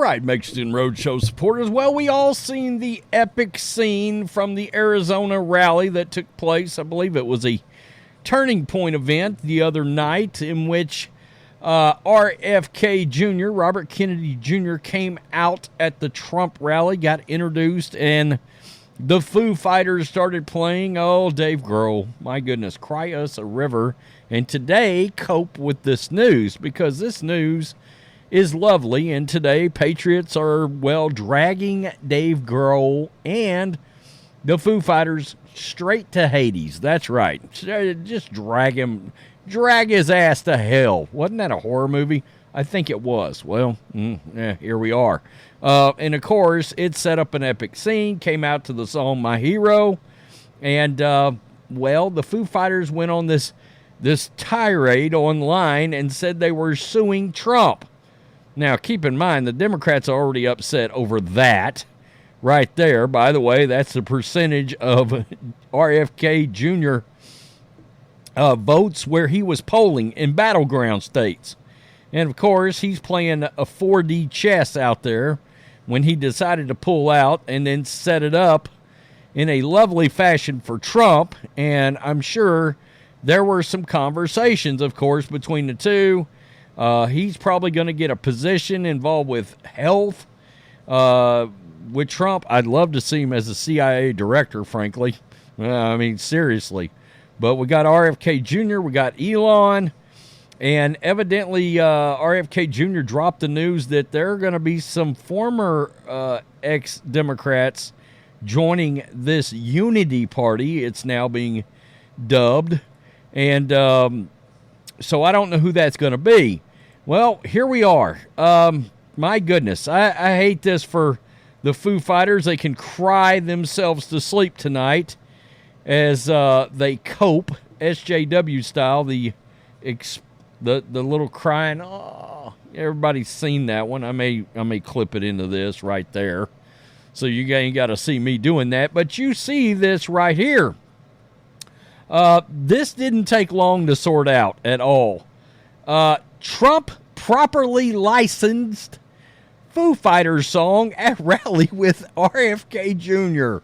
right, Matrixx Roadshow supporters. Well, we all seen the epic scene from the Arizona rally that took place. I believe it was a turning point event the other night in which RFK Jr., Robert Kennedy Jr., came out at the Trump rally, got introduced, and the Foo Fighters started playing. Oh, Dave Grohl, my goodness, cry us a river. And today, cope with this news, because this news is lovely. And today, Patriots are, well, dragging Dave Grohl and the Foo Fighters straight to Hades. That's right. Just drag his ass to hell. Wasn't that a horror movie? I think it was. Well, here we are. And, of course, it set up an epic scene, came out to the song My Hero. And, well, the Foo Fighters went on this tirade online and said they were suing Trump. Now, keep in mind, the Democrats are already upset over that right there. By the way, that's the percentage of RFK Jr. Votes where he was polling in battleground states. And, of course, he's playing a 4D chess out there when he decided to pull out and then set it up in a lovely fashion for Trump. And I'm sure there were some conversations, of course, between the two. He's probably going to get a position involved with health. With Trump, I'd love to see him as a CIA director, frankly. I mean, seriously. But we got RFK Jr., we got Elon, and evidently RFK Jr. dropped the news that there are going to be some former ex-Democrats joining this unity party. It's now being dubbed. And so I don't know who that's going to be. Well, here we are. My goodness, I hate this for the Foo Fighters. They can cry themselves to sleep tonight as they cope, SJW style, the little crying. Oh, everybody's seen that one. I may clip it into this right there. So you ain't got to see me doing that. But you see this right here. This didn't take long to sort out at all. Trump properly licensed Foo Fighters song at rally with RFK Jr.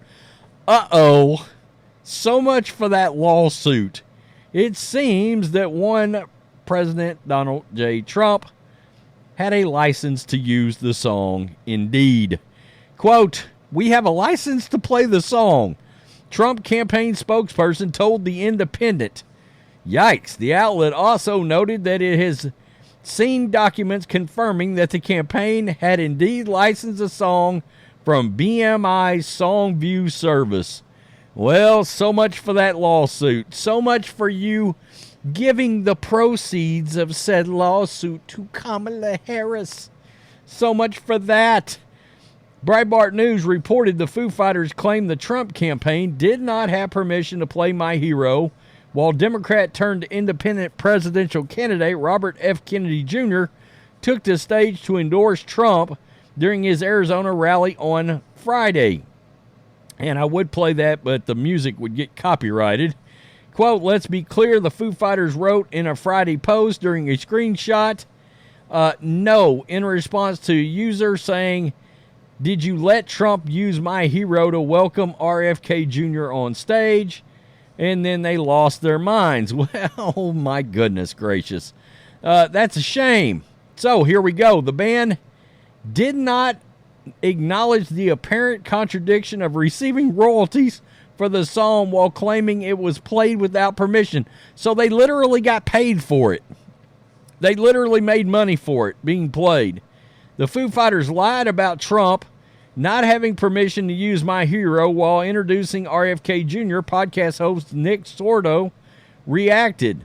Uh-oh. So much for that lawsuit. It seems that one President Donald J. Trump had a license to use the song indeed. Quote, "We have a license to play the song," Trump campaign spokesperson told The Independent. Yikes. The outlet also noted that it has seen documents confirming that the campaign had indeed licensed a song from BMI's Songview service. Well, so much for that lawsuit. So much for you giving the proceeds of said lawsuit to Kamala Harris. So much for that. Breitbart News reported the Foo Fighters claimed the Trump campaign did not have permission to play My Hero, while Democrat-turned-independent presidential candidate Robert F. Kennedy Jr. took the stage to endorse Trump during his Arizona rally on Friday. And I would play that, but the music would get copyrighted. Quote, "Let's be clear," the Foo Fighters wrote in a Friday post during a screenshot. No, in response to a user saying, "Did you let Trump use My Hero to welcome RFK Jr. on stage?" And then they lost their minds. Well, my goodness gracious. That's a shame. So here we go. The band did not acknowledge the apparent contradiction of receiving royalties for the song while claiming it was played without permission. So they literally got paid for it. They literally made money for it being played. The Foo Fighters lied about Trump not having permission to use My Hero while introducing RFK Jr. Podcast host Nick Sordo reacted.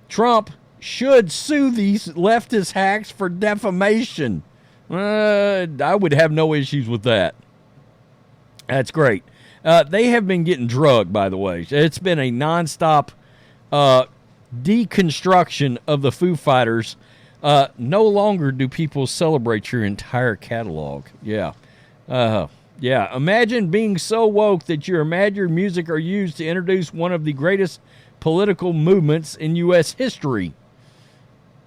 Trump should sue these leftist hacks for defamation. I would have no issues with that. That's great. They have been getting drugged, by the way. It's been a nonstop deconstruction of the Foo Fighters. No longer do people celebrate your entire catalog. Yeah. Imagine being so woke that you're mad your music are used to introduce one of the greatest political movements in U.S. history.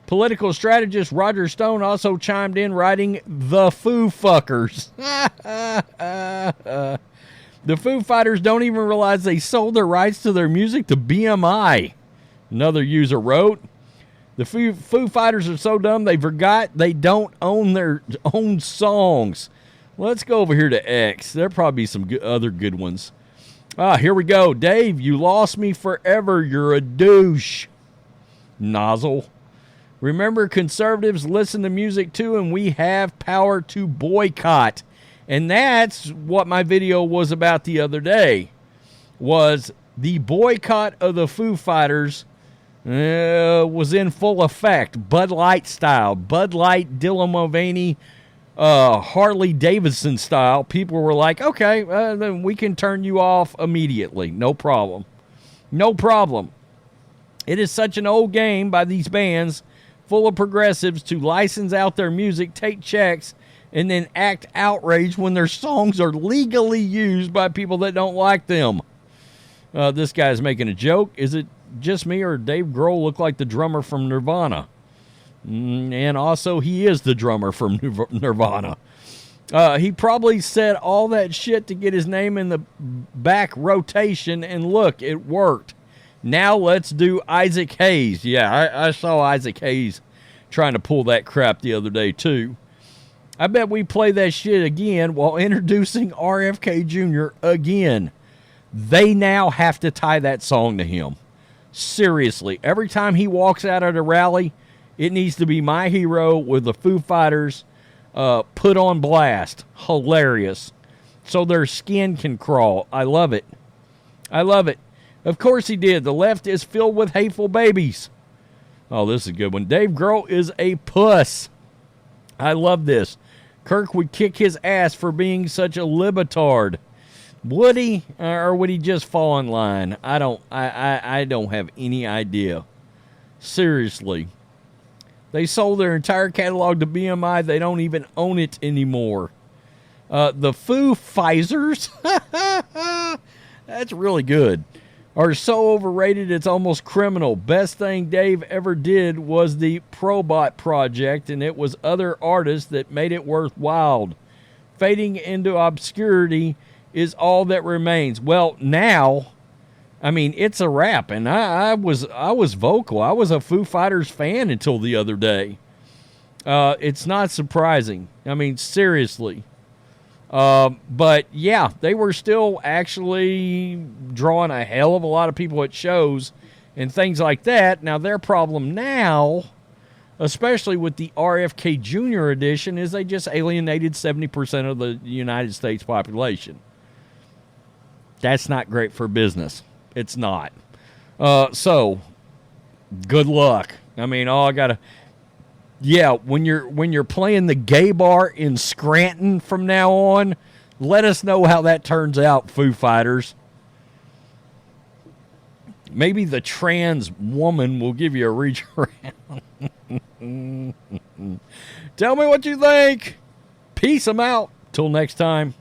Political strategist Roger Stone also chimed in, writing, "The Foo Fuckers." The Foo Fighters don't even realize they sold their rights to their music to BMI. Another user wrote, "The Foo Fighters are so dumb they forgot they don't own their own songs." Let's go over here to X. There'll probably be some other good ones. Here we go. "Dave, you lost me forever. You're a douche." Nozzle. "Remember, conservatives listen to music too, and we have power to boycott." And that's what my video was about the other day, was the boycott of the Foo Fighters was in full effect, Bud Light style. Bud Light, Dylan Mulvaney, Harley Davidson style. People were like, okay, then we can turn you off immediately. No problem. No problem. It is such an old game by these bands full of progressives to license out their music, take checks, and then act outraged when their songs are legally used by people that don't like them. This guy's making a joke. Is it just me, or Dave Grohl look like the drummer from Nirvana? And also, he is the drummer from Nirvana. He probably said all that shit to get his name in the back rotation, and look, it worked. Now let's do Isaac Hayes. Yeah, I saw Isaac Hayes trying to pull that crap the other day, too. I bet we play that shit again while introducing RFK Jr. again. They now have to tie that song to him. Seriously, every time he walks out at a rally, it needs to be My Hero with the Foo Fighters put on blast. Hilarious. So their skin can crawl. I love it. I love it. Of course he did. The left is filled with hateful babies. Oh, this is a good one. Dave Grohl is a puss. I love this. Kirk would kick his ass for being such a libetard. Would he, or would he just fall in line? I don't have any idea. Seriously. They sold their entire catalog to BMI. They don't even own it anymore. The Foo Fighters, that's really good, are so overrated it's almost criminal. Best thing Dave ever did was the Probot project, and it was other artists that made it worthwhile. Fading into obscurity is all that remains. Well, now, I mean, it's a wrap, and I was vocal. I was a Foo Fighters fan until the other day. It's not surprising. I mean, seriously. But yeah, they were still actually drawing a hell of a lot of people at shows and things like that. Now, their problem now, especially with the RFK Jr. edition, is they just alienated 70% of the United States population. That's not great for business. It's not. So good luck. I mean, yeah, when you're playing the gay bar in Scranton from now on, let us know how that turns out, Foo Fighters. Maybe the trans woman will give you a reach around. Tell me what you think. Peace. I'm out. Till next time.